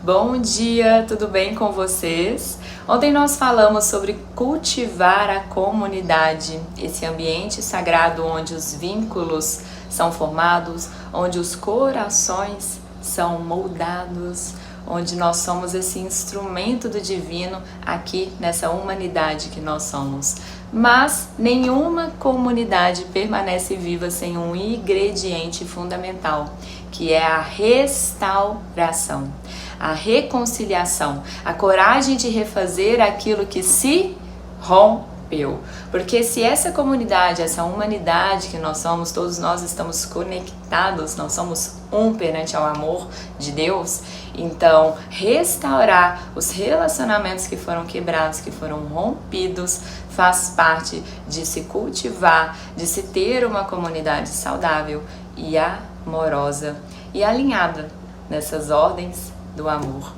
Bom dia, tudo bem com vocês? Ontem nós falamos sobre cultivar a comunidade, esse ambiente sagrado onde os vínculos são formados, onde os corações são moldados, onde nós somos esse instrumento do divino aqui nessa humanidade que nós somos. Mas nenhuma comunidade permanece viva sem um ingrediente fundamental, que é a restauração, a reconciliação, a coragem de refazer aquilo que se rompeu. Porque se essa comunidade, essa humanidade que nós somos, todos nós estamos conectados, nós somos um perante ao amor de Deus, então restaurar os relacionamentos que foram quebrados, que foram rompidos, faz parte de se cultivar, de se ter uma comunidade saudável e amorosa e alinhada nessas ordens do amor.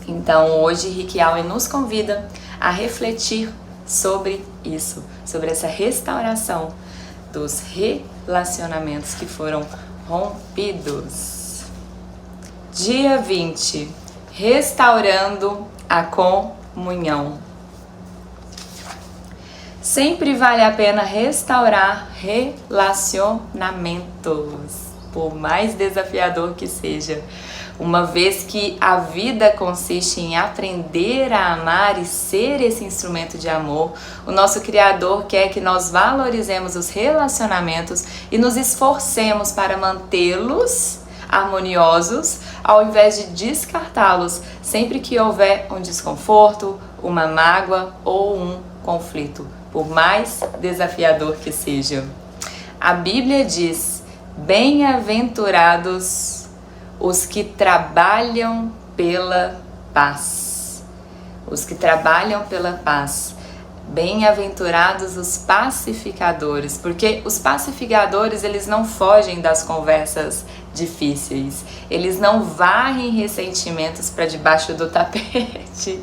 Então hoje Rick Allen nos convida a refletir sobre isso, sobre essa restauração dos relacionamentos que foram rompidos. Dia 20, restaurando a comunhão. Sempre vale a pena restaurar relacionamentos, por mais desafiador que seja. Uma vez que a vida consiste em aprender a amar e ser esse instrumento de amor, o nosso Criador quer que nós valorizemos os relacionamentos e nos esforcemos para mantê-los harmoniosos, ao invés de descartá-los sempre que houver um desconforto, uma mágoa ou um conflito, por mais desafiador que seja. A Bíblia diz: bem-aventurados os que trabalham pela paz. Os que trabalham pela paz. Bem-aventurados os pacificadores, porque os pacificadores, eles não fogem das conversas difíceis, eles não varrem ressentimentos para debaixo do tapete,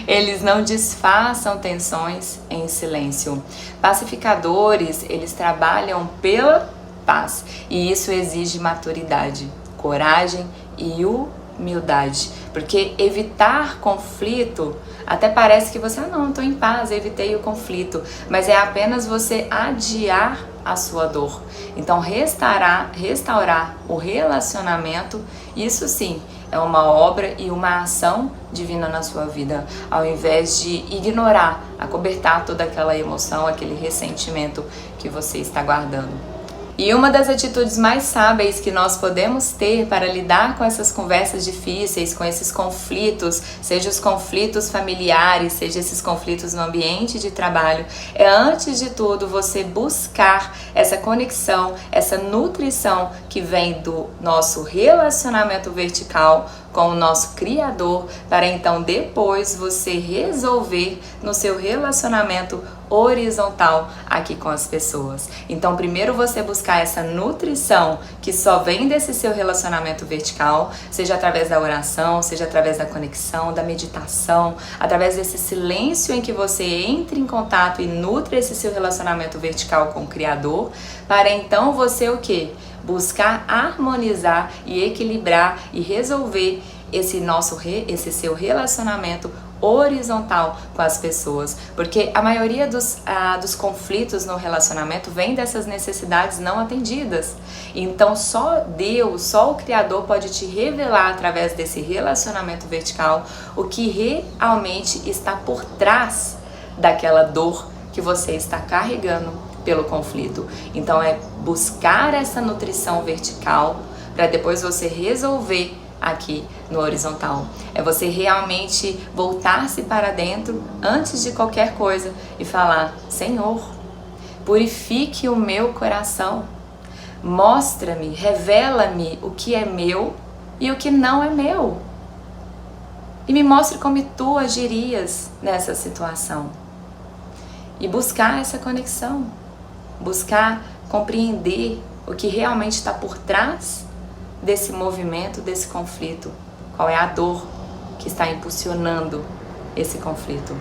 eles não disfarçam tensões em silêncio. Pacificadores, eles trabalham pela paz, e isso exige maturidade, coragem e humildade, porque evitar conflito até parece que você, não, estou em paz, evitei o conflito, mas é apenas você adiar a sua dor. Então restaurar o relacionamento, isso sim é uma obra e uma ação divina na sua vida, ao invés de ignorar, acobertar toda aquela emoção, aquele ressentimento que você está guardando. E uma das atitudes mais sábias que nós podemos ter para lidar com essas conversas difíceis, com esses conflitos, seja os conflitos familiares, seja esses conflitos no ambiente de trabalho, é antes de tudo você buscar essa conexão, essa nutrição que vem do nosso relacionamento vertical com o nosso Criador, para então depois você resolver no seu relacionamento horizontal aqui com as pessoas. Então primeiro você buscar essa nutrição que só vem desse seu relacionamento vertical, seja através da oração, seja através da conexão, da meditação, através desse silêncio em que você entra em contato e nutre esse seu relacionamento vertical com o Criador, para então você o quê? Buscar harmonizar e equilibrar e resolver esse seu relacionamento horizontal com as pessoas, porque a maioria dos conflitos no relacionamento vem dessas necessidades não atendidas. Então só Deus, só o Criador pode te revelar através desse relacionamento vertical o que realmente está por trás daquela dor que você está carregando pelo conflito. Então é buscar essa nutrição vertical para depois você resolver aqui no horizontal. É você realmente voltar-se para dentro antes de qualquer coisa e falar: Senhor, purifique o meu coração, mostra-me, revela-me o que é meu e o que não é meu, e me mostre como tu agirias nessa situação. E buscar essa conexão, buscar compreender o que realmente está por trás desse movimento, desse conflito. Qual é a dor que está impulsionando esse conflito?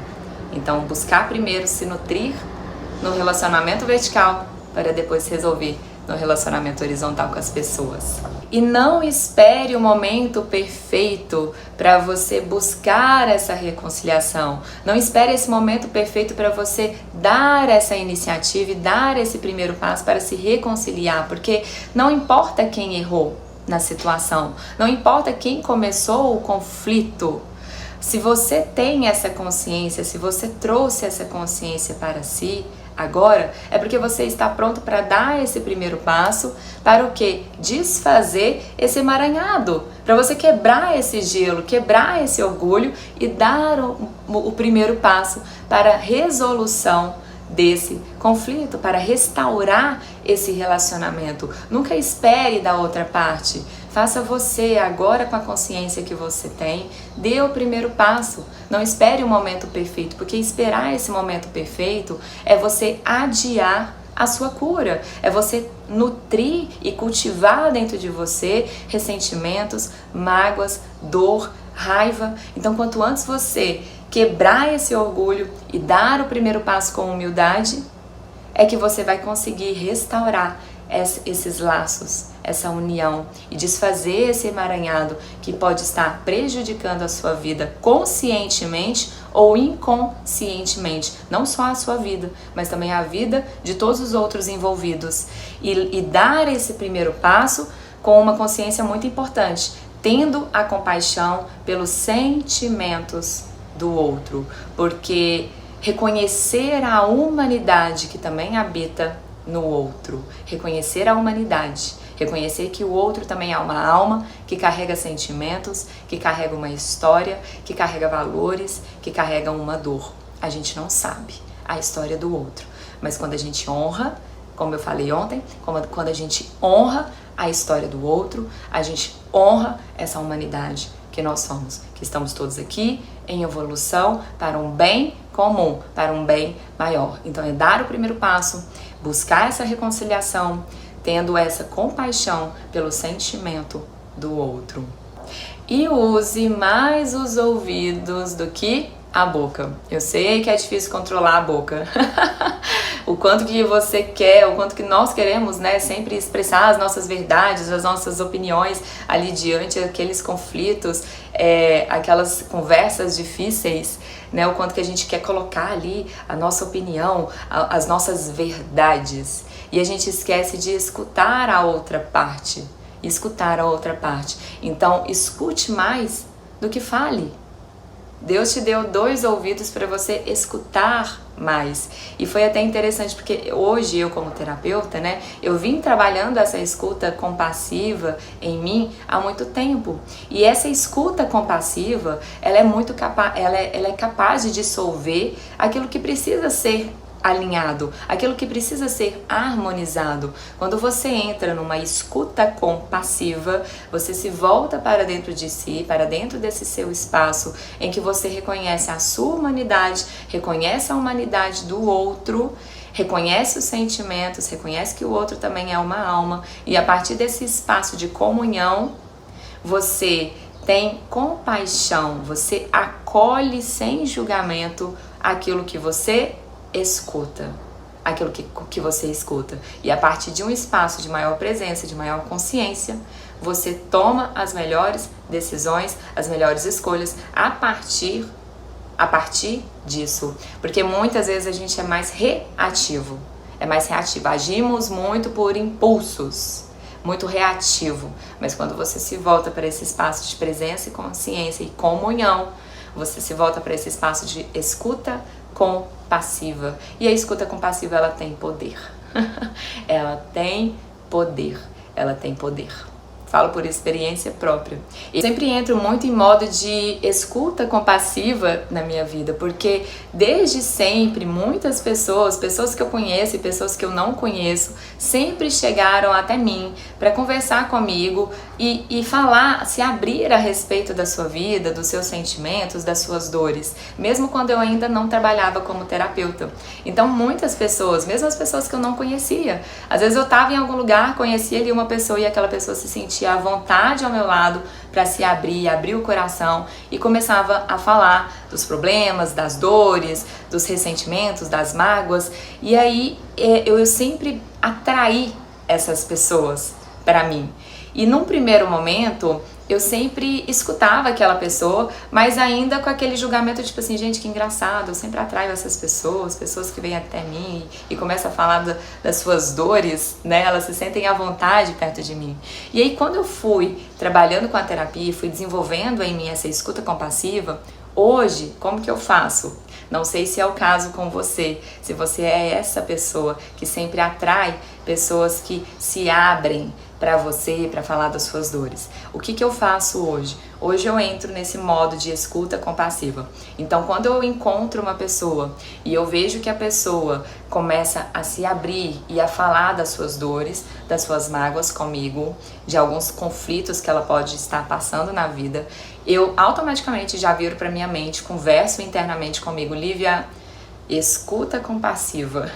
Então, buscar primeiro se nutrir no relacionamento vertical para depois resolver no relacionamento horizontal com as pessoas. E não espere o momento perfeito para você buscar essa reconciliação. Não espere esse momento perfeito para você dar essa iniciativa e dar esse primeiro passo para se reconciliar, porque não importa quem errou na situação, não importa quem começou o conflito. Se você tem essa consciência, se você trouxe essa consciência para si, agora é porque você está pronto para dar esse primeiro passo para o quê? Desfazer esse emaranhado, para você quebrar esse gelo, quebrar esse orgulho e dar o primeiro passo para a resolução desse conflito, para restaurar esse relacionamento. Nunca espere da outra parte. Faça você agora com a consciência que você tem, dê o primeiro passo. Não espere o momento perfeito, porque esperar esse momento perfeito é você adiar a sua cura, é você nutrir e cultivar dentro de você ressentimentos, mágoas, dor, raiva. Então, quanto antes você quebrar esse orgulho e dar o primeiro passo com humildade, é que você vai conseguir restaurar esses laços, essa união e desfazer esse emaranhado que pode estar prejudicando a sua vida conscientemente ou inconscientemente, não só a sua vida, mas também a vida de todos os outros envolvidos. E dar esse primeiro passo com uma consciência muito importante, tendo a compaixão pelos sentimentos do outro, porque reconhecer a humanidade que também habita no outro, reconhecer a humanidade, reconhecer que o outro também é uma alma que carrega sentimentos, que carrega uma história, que carrega valores, que carrega uma dor. A gente não sabe a história do outro, mas quando a gente honra, como eu falei ontem, quando a gente honra a história do outro, a gente honra essa humanidade que nós somos, que estamos todos aqui em evolução para um bem comum, para um bem maior. Então é dar o primeiro passo, buscar essa reconciliação, tendo essa compaixão pelo sentimento do outro. E use mais os ouvidos do que a boca. Eu sei que é difícil controlar a boca. O quanto que você quer, o quanto que nós queremos, né, sempre expressar as nossas verdades, as nossas opiniões ali diante daqueles conflitos, aquelas conversas difíceis, né, o quanto que a gente quer colocar ali a nossa opinião, as nossas verdades. E a gente esquece de escutar a outra parte. Escutar a outra parte. Então, escute mais do que fale. Deus te deu 2 ouvidos para você escutar mais. E foi até interessante porque hoje eu, como terapeuta, né, eu vim trabalhando essa escuta compassiva em mim há muito tempo. E essa escuta compassiva, ela é muito ela é capaz de dissolver aquilo que precisa ser alinhado, aquilo que precisa ser harmonizado. Quando você entra numa escuta compassiva, você se volta para dentro de si, para dentro desse seu espaço, em que você reconhece a sua humanidade, reconhece a humanidade do outro, reconhece os sentimentos, reconhece que o outro também é uma alma, e a partir desse espaço de comunhão, você tem compaixão, você acolhe sem julgamento aquilo que você escuta, aquilo que você escuta. E a partir de um espaço de maior presença, de maior consciência, você toma as melhores decisões, as melhores escolhas a partir disso. Porque muitas vezes a gente é mais reativo, agimos muito por impulsos, muito reativo. Mas quando você se volta para esse espaço de presença e consciência e comunhão, você se volta para esse espaço de escuta compassiva. E a escuta compassiva, ela tem poder. Ela tem poder. Ela tem poder. Falo por experiência própria. Eu sempre entro muito em modo de escuta compassiva na minha vida, porque desde sempre muitas pessoas que eu conheço e pessoas que eu não conheço, sempre chegaram até mim para conversar comigo e falar, se abrir a respeito da sua vida, dos seus sentimentos, das suas dores, mesmo quando eu ainda não trabalhava como terapeuta. Então muitas pessoas, mesmo as pessoas que eu não conhecia, às vezes eu estava em algum lugar, conhecia ali uma pessoa e aquela pessoa se sentia à vontade ao meu lado para se abrir o coração e começava a falar dos problemas, das dores, dos ressentimentos, das mágoas. E aí eu sempre atraí essas pessoas para mim. E num primeiro momento, eu sempre escutava aquela pessoa, mas ainda com aquele julgamento, tipo assim, gente, que engraçado, eu sempre atraio essas pessoas que vêm até mim e começam a falar das suas dores, né? Elas se sentem à vontade perto de mim. E aí, quando eu fui trabalhando com a terapia, fui desenvolvendo em mim essa escuta compassiva, hoje, como que eu faço? Não sei se é o caso com você, se você é essa pessoa que sempre atrai pessoas que se abrem para você, para falar das suas dores. O que eu faço hoje? Hoje eu entro nesse modo de escuta compassiva. Então, quando eu encontro uma pessoa e eu vejo que a pessoa começa a se abrir e a falar das suas dores, das suas mágoas comigo, de alguns conflitos que ela pode estar passando na vida, eu automaticamente já viro para minha mente, converso internamente comigo, Lívia, escuta compassiva.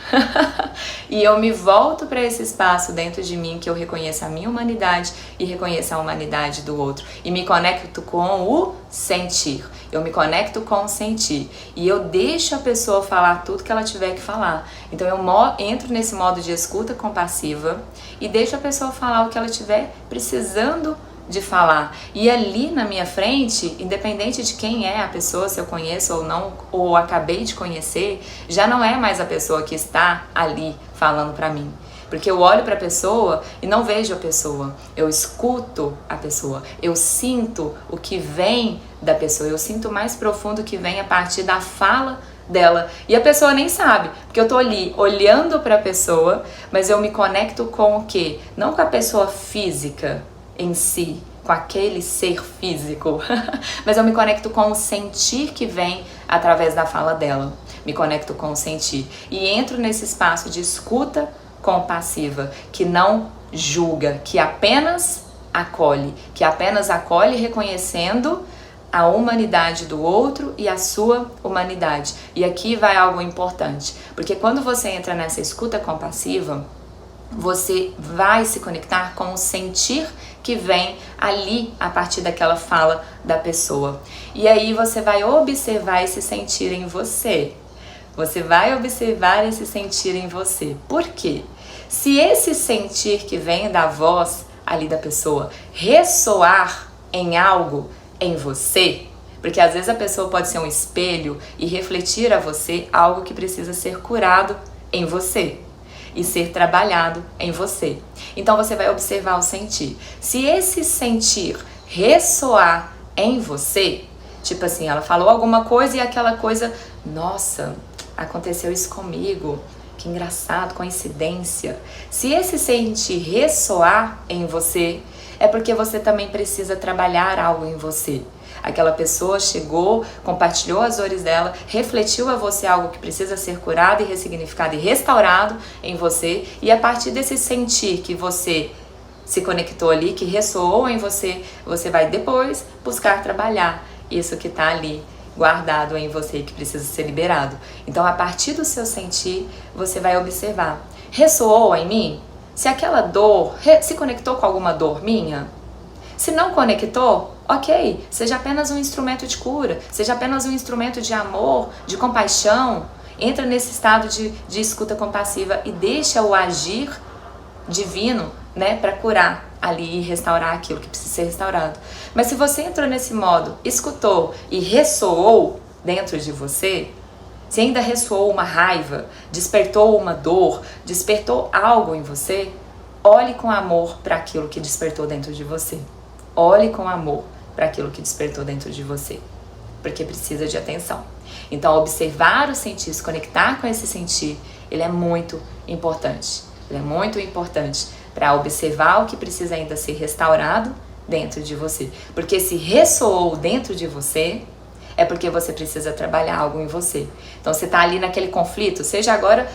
E eu me volto para esse espaço dentro de mim que eu reconheço a minha humanidade e reconheço a humanidade do outro. E me conecto com o sentir. Eu me conecto com o sentir. E eu deixo a pessoa falar tudo que ela tiver que falar. Então eu entro nesse modo de escuta compassiva e deixo a pessoa falar o que ela tiver precisando de falar. E ali na minha frente, independente de quem é a pessoa, se eu conheço ou não, ou acabei de conhecer, já não é mais a pessoa que está ali falando pra mim. Porque eu olho pra pessoa e não vejo a pessoa. Eu escuto a pessoa. Eu sinto o que vem da pessoa. Eu sinto mais profundo o que vem a partir da fala dela. E a pessoa nem sabe, porque eu tô ali olhando pra pessoa, mas eu me conecto com o quê? Não com a pessoa física em si, com aquele ser físico, mas eu me conecto com o sentir que vem através da fala dela. Me conecto com o sentir. E entro nesse espaço de escuta compassiva, que não julga, que apenas acolhe reconhecendo a humanidade do outro e a sua humanidade. E aqui vai algo importante, porque quando você entra nessa escuta compassiva, você vai se conectar com o sentir que vem ali a partir daquela fala da pessoa. E aí você vai observar esse sentir em você. Você vai observar esse sentir em você. Por quê? Se esse sentir que vem da voz ali da pessoa ressoar em algo em você, porque às vezes a pessoa pode ser um espelho e refletir a você algo que precisa ser curado em você e ser trabalhado em você. Então você vai observar o sentir. Se esse sentir ressoar em você, tipo assim, ela falou alguma coisa e aquela coisa, nossa, aconteceu isso comigo, que engraçado, coincidência. Se esse sentir ressoar em você, é porque você também precisa trabalhar algo em você. Aquela pessoa chegou, compartilhou as dores dela, refletiu a você algo que precisa ser curado e ressignificado e restaurado em você. E a partir desse sentir que você se conectou ali, que ressoou em você, você vai depois buscar trabalhar isso que está ali guardado em você, que precisa ser liberado. Então, a partir do seu sentir, você vai observar. Ressoou em mim? Se aquela dor se conectou com alguma dor minha? Se não conectou, ok, seja apenas um instrumento de cura, seja apenas um instrumento de amor, de compaixão. Entra nesse estado de escuta compassiva e deixa o agir divino, né, para curar ali e restaurar aquilo que precisa ser restaurado. Mas se você entrou nesse modo, escutou e ressoou dentro de você, se ainda ressoou uma raiva, despertou uma dor, despertou algo em você, olhe com amor para aquilo que despertou dentro de você. Olhe com amor para aquilo que despertou dentro de você, porque precisa de atenção. Então, observar o sentir, se conectar com esse sentir, ele é muito importante. Ele é muito importante para observar o que precisa ainda ser restaurado dentro de você. Porque se ressoou dentro de você, é porque você precisa trabalhar algo em você. Então, você está ali naquele conflito, seja agora...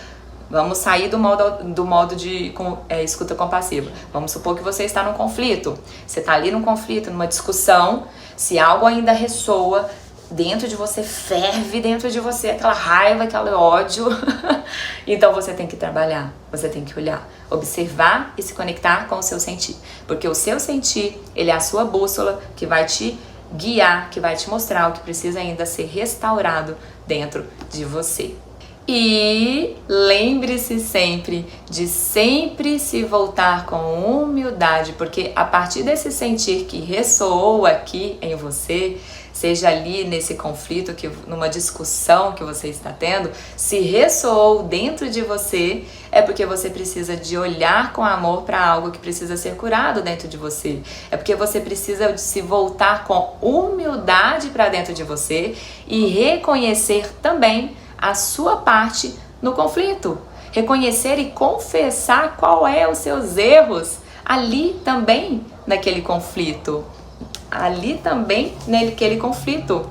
Vamos sair do modo de escuta compassiva. Vamos supor que você está num conflito. Você está ali num conflito, numa discussão. Se algo ainda ressoa dentro de você, ferve dentro de você, aquela raiva, aquele ódio. Então você tem que trabalhar, você tem que olhar, observar e se conectar com o seu sentir. Porque o seu sentir, ele é a sua bússola que vai te guiar, que vai te mostrar o que precisa ainda ser restaurado dentro de você. E lembre-se sempre de sempre se voltar com humildade, porque a partir desse sentir que ressoou aqui em você, seja ali nesse conflito, numa discussão que você está tendo, se ressoou dentro de você, é porque você precisa de olhar com amor para algo que precisa ser curado dentro de você. É porque você precisa de se voltar com humildade para dentro de você e reconhecer também a sua parte no conflito. Reconhecer e confessar qual é os seus erros ali também naquele conflito. Ali também naquele conflito.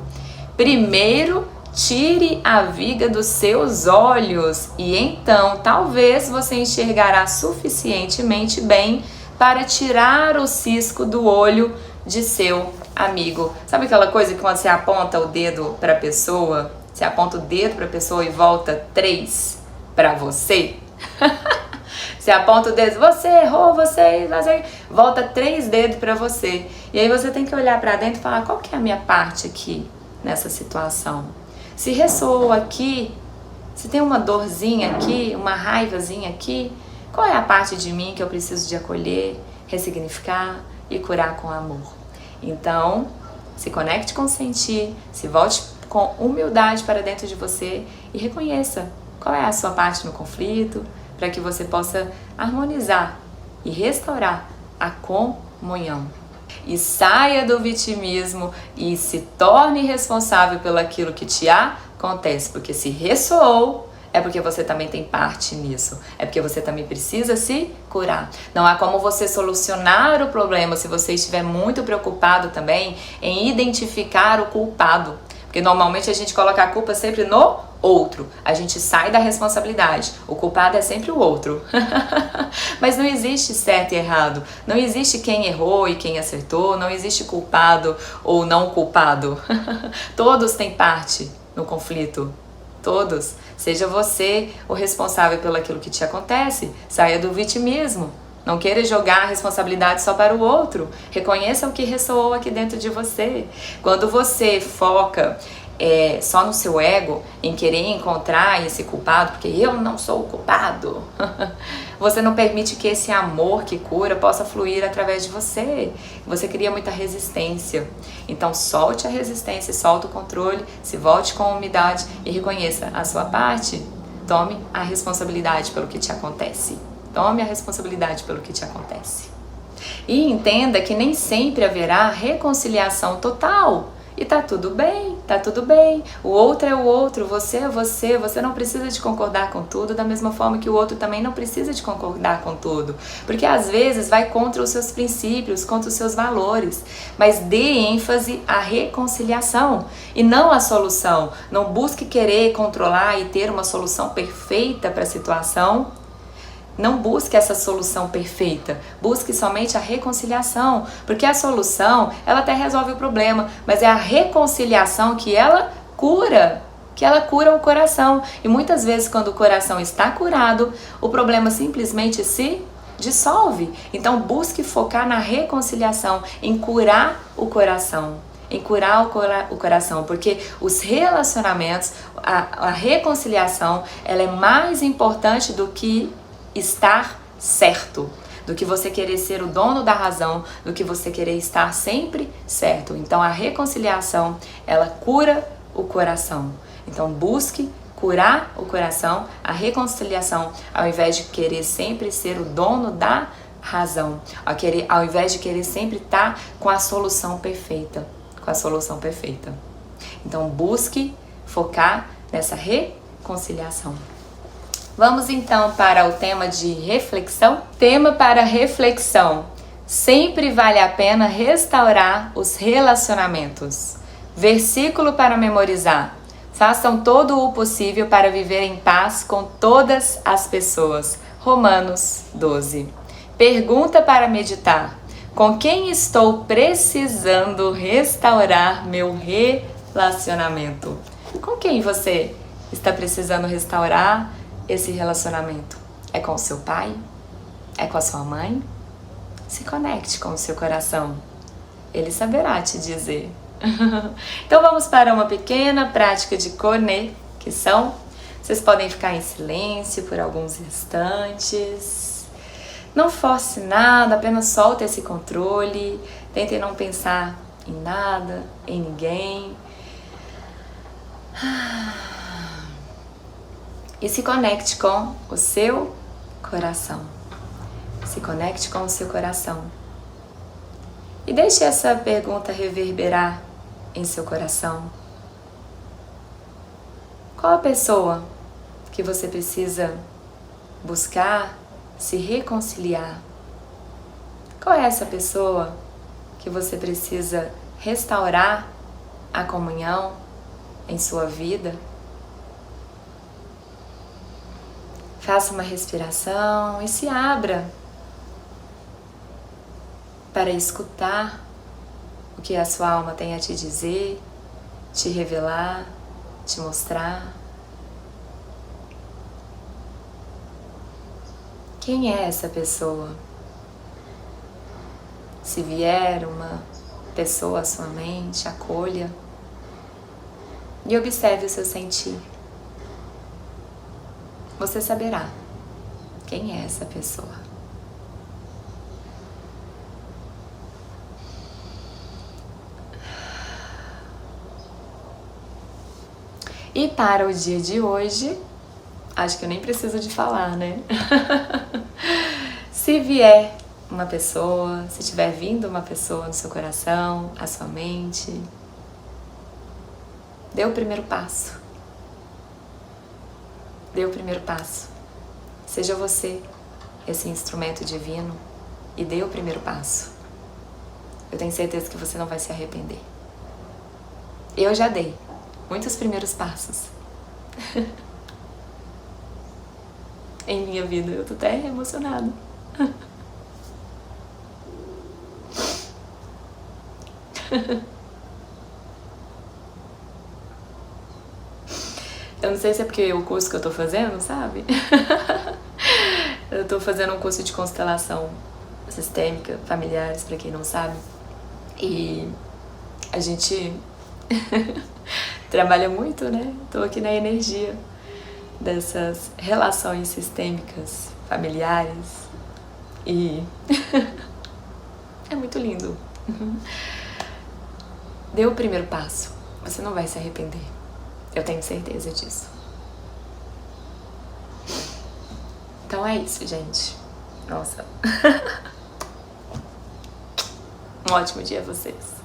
Primeiro, tire a viga dos seus olhos e então talvez você enxergará suficientemente bem para tirar o cisco do olho de seu amigo. Sabe aquela coisa que quando você aponta o dedo para a pessoa, você aponta o dedo para a pessoa e volta 3 para você? Você aponta o dedo, você errou, você volta 3 dedos para você. E aí você tem que olhar para dentro e falar, qual que é a minha parte aqui nessa situação? Se ressoou aqui, se tem uma dorzinha aqui, uma raivazinha aqui, qual é a parte de mim que eu preciso de acolher, ressignificar e curar com amor? Então, se conecte com o sentir, se volte com humildade para dentro de você e reconheça qual é a sua parte no conflito, para que você possa harmonizar e restaurar a comunhão. E saia do vitimismo e se torne responsável pelo aquilo que te acontece, porque se ressoou, é porque você também tem parte nisso, é porque você também precisa se curar. Não há como você solucionar o problema se você estiver muito preocupado também em identificar o culpado. Porque normalmente a gente coloca a culpa sempre no outro. A gente sai da responsabilidade. O culpado é sempre o outro. Mas não existe certo e errado. Não existe quem errou e quem acertou. Não existe culpado ou não culpado. Todos têm parte no conflito. Todos. Seja você o responsável pelo aquilo que te acontece. Saia do vitimismo. Não queira jogar a responsabilidade só para o outro. Reconheça o que ressoou aqui dentro de você. Quando você foca só no seu ego, em querer encontrar esse culpado, porque eu não sou o culpado, você não permite que esse amor que cura possa fluir através de você. Você cria muita resistência. Então solte a resistência, solte o controle, se volte com humildade e reconheça a sua parte. Tome a responsabilidade pelo que te acontece. Tome a responsabilidade pelo que te acontece. E entenda que nem sempre haverá reconciliação total. E tá tudo bem, tá tudo bem. O outro é o outro, você é você. Você não precisa de concordar com tudo, da mesma forma que o outro também não precisa de concordar com tudo. Porque às vezes vai contra os seus princípios, contra os seus valores. Mas dê ênfase à reconciliação e não à solução. Não busque querer controlar e ter uma solução perfeita para a situação. Não busque essa solução perfeita, busque somente a reconciliação, porque a solução, ela até resolve o problema, mas é a reconciliação que ela cura o coração. E muitas vezes quando o coração está curado, o problema simplesmente se dissolve. Então busque focar na reconciliação, em curar o coração. Em curar o coração, porque os relacionamentos, a reconciliação, ela é mais importante do que estar certo, do que você querer ser o dono da razão, do que você querer estar sempre certo. Então a reconciliação, ela cura o coração. Então busque curar o coração, a reconciliação, ao invés de querer sempre ser o dono da razão, ao invés de querer sempre estar com a solução perfeita, Então busque focar nessa reconciliação. Vamos então para o tema de reflexão. Tema para reflexão: sempre vale a pena restaurar os relacionamentos. Versículo para memorizar: façam todo o possível para viver em paz com todas as pessoas. Romanos 12. Pergunta para meditar: com quem estou precisando restaurar meu relacionamento? Com quem você está precisando restaurar esse relacionamento? É com o seu pai? É com a sua mãe? Se conecte com o seu coração. Ele saberá te dizer. Então vamos para uma pequena prática de conexão. Vocês podem ficar em silêncio por alguns instantes. Não force nada, apenas solte esse controle. Tente não pensar em nada, em ninguém. E se conecte com o seu coração. Se conecte com o seu coração. E deixe essa pergunta reverberar em seu coração. Qual a pessoa que você precisa buscar se reconciliar? Qual é essa pessoa que você precisa restaurar a comunhão em sua vida? Faça uma respiração e se abra para escutar o que a sua alma tem a te dizer, te revelar, te mostrar. Quem é essa pessoa? Se vier uma pessoa à sua mente, acolha e observe o seu sentir. Você saberá quem é essa pessoa. E para o dia de hoje, acho que eu nem preciso de falar, né? Se vier uma pessoa, se tiver vindo uma pessoa no seu coração, à sua mente, dê o primeiro passo. Dê o primeiro passo. Seja você esse instrumento divino e dê o primeiro passo. Eu tenho certeza que você não vai se arrepender. Eu já dei muitos primeiros passos em minha vida. Eu tô até emocionada. Eu não sei se é porque o curso que eu tô fazendo, sabe? Eu tô fazendo um curso de constelação sistêmica, familiares, pra quem não sabe. E a gente trabalha muito, né? Tô aqui na energia dessas relações sistêmicas, familiares. E é muito lindo. Dê o primeiro passo. Você não vai se arrepender. Eu tenho certeza disso. Então é isso, gente. Nossa. Um ótimo dia a vocês.